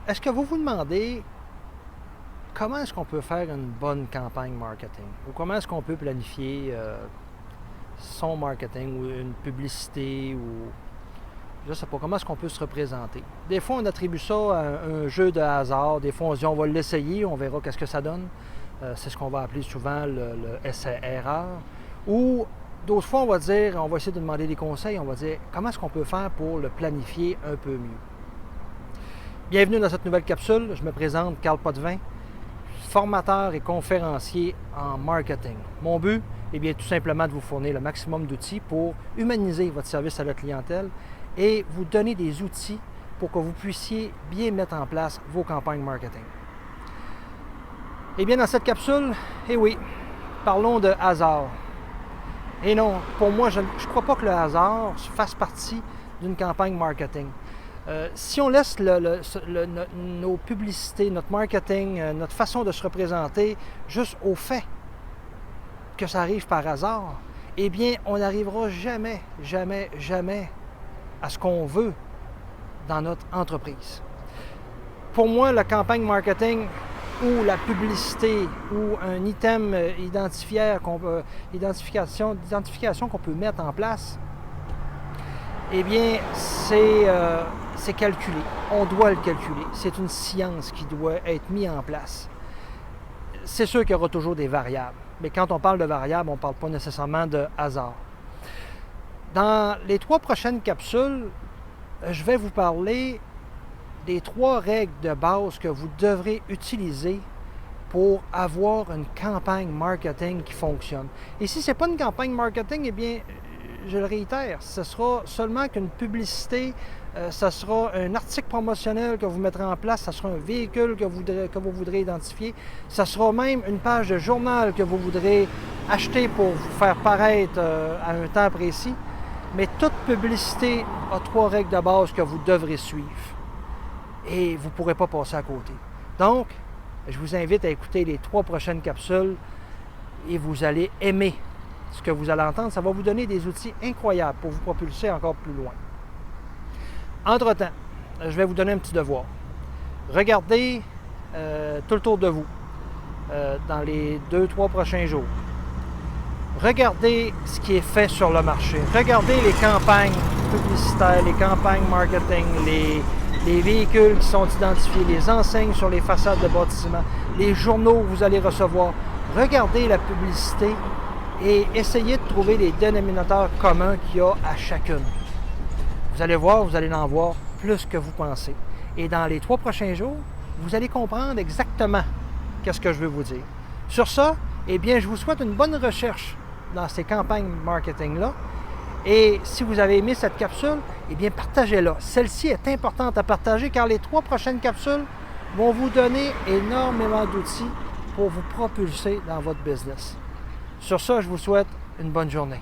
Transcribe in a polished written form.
Est-ce que vous vous demandez comment est-ce qu'on peut faire une bonne campagne marketing? Ou comment est-ce qu'on peut planifier son marketing ou une publicité ou je ne sais pas, comment est-ce qu'on peut se représenter? Des fois, on attribue ça à un jeu de hasard. Des fois, on se dit on va l'essayer, on verra qu'est-ce que ça donne. C'est ce qu'on va appeler souvent le essai-erreur. Ou d'autres fois, on va essayer de demander des conseils. On va dire comment est-ce qu'on peut faire pour le planifier un peu mieux. Bienvenue dans cette nouvelle capsule. Je me présente, Carl Potvin, formateur et conférencier en marketing. Mon but est bien tout simplement de vous fournir le maximum d'outils pour humaniser votre service à la clientèle et vous donner des outils pour que vous puissiez bien mettre en place vos campagnes marketing. Et bien dans cette capsule, parlons de hasard. Et non, pour moi, je ne crois pas que le hasard fasse partie d'une campagne marketing. Si on laisse nos publicités, notre marketing, notre façon de se représenter juste au fait que ça arrive par hasard, eh bien, on n'arrivera jamais à ce qu'on veut dans notre entreprise. Pour moi, la campagne marketing ou la publicité ou un item identification qu'on peut mettre en place, eh bien, c'est calculé. On doit le calculer. C'est une science qui doit être mise en place. C'est sûr qu'il y aura toujours des variables. Mais quand on parle de variables, on ne parle pas nécessairement de hasard. Dans les 3 prochaines capsules, je vais vous parler des 3 règles de base que vous devrez utiliser pour avoir une campagne marketing qui fonctionne. Et si ce n'est pas une campagne marketing, eh bien, je le réitère, ce sera seulement qu'une publicité, ce sera un article promotionnel que vous mettrez en place, ce sera un véhicule que vous voudrez identifier, ce sera même une page de journal que vous voudrez acheter pour vous faire paraître à un temps précis. Mais toute publicité a 3 règles de base que vous devrez suivre. Et vous ne pourrez pas passer à côté. Donc, je vous invite à écouter les 3 prochaines capsules et vous allez aimer ce que vous allez entendre. Ça va vous donner des outils incroyables pour vous propulser encore plus loin. Entre-temps, je vais vous donner un petit devoir. Regardez tout autour de vous dans les 2-3 prochains jours. Regardez ce qui est fait sur le marché. Regardez les campagnes publicitaires, les campagnes marketing, les véhicules qui sont identifiés, les enseignes sur les façades de bâtiments, les journaux que vous allez recevoir. Regardez la publicité et essayez de trouver les dénominateurs communs qu'il y a à chacune. Vous allez voir, vous allez en voir plus que vous pensez. Et dans les 3 prochains jours, vous allez comprendre exactement qu'est-ce que je veux vous dire. Sur ça, eh bien, je vous souhaite une bonne recherche dans ces campagnes marketing-là. Et si vous avez aimé cette capsule, eh bien, partagez-la. Celle-ci est importante à partager car les 3 prochaines capsules vont vous donner énormément d'outils pour vous propulser dans votre business. Sur ça, je vous souhaite une bonne journée.